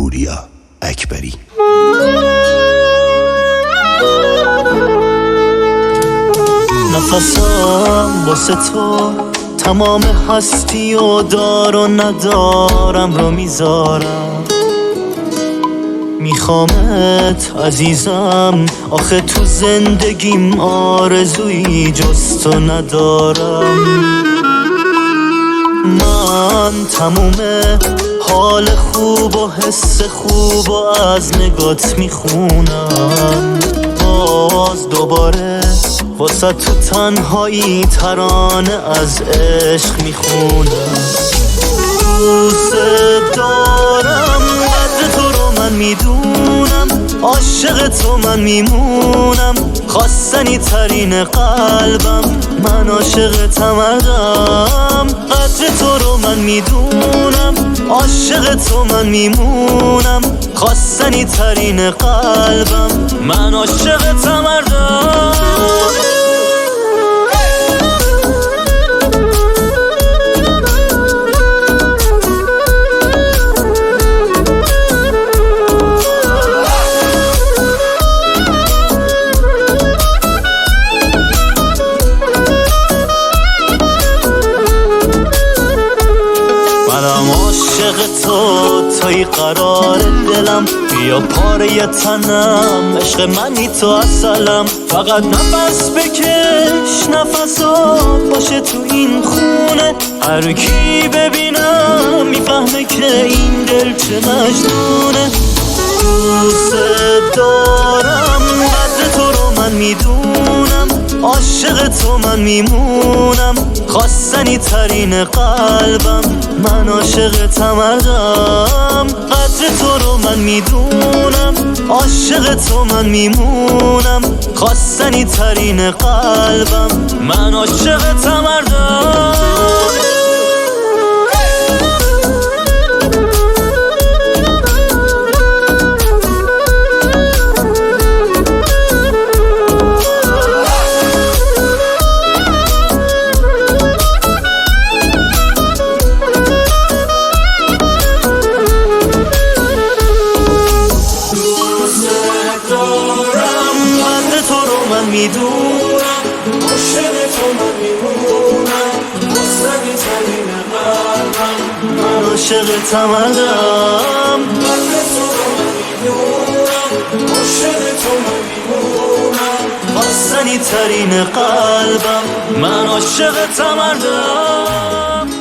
پوریا اکبری. نفسم واسه تو تمام هستی و دار و ندارم رو میذارم، میخوامت عزیزم، آخه تو زندگیم آرزویی جز تو ندارم. من تمومه حال خوب و حس خوب و از نگات میخونم، باز دوباره واسه تو تنهایی ترانه از عشق میخونم. دوست دارم، قدر تو رو من میدونم، عاشق تو من میمونم، خواستنی ترین قلبم، من عاشق مردم. قدر تو رو من میدونم، عاشق تو من میمونم، خواستنی ترین قلبم، من عاشق مردم. توی قرار دلم، بیا پاره تنم، عشق منی تو اصلم، فقط نفس بکش نفسات باشه تو این خونه، هر کی ببینم میفهمه که این دل چه مجنونه. دوست دارم، قدر تو رو من میدونم، عاشق تو من میمونم، خواستنی ترین قلبم، من عاشق مردم. قدر تو رو من میدونم، عاشق تو من میمونم، خواستنی ترین قلبم، من عاشق مردم. میدونم عاشق تو من میمونم، خواستنی ترین قلبم، من عاشق مردم. قدر تو رو من میدونم، عاشق تو من میمونم، خواستنی ترین قلبم، من عاشق مردم.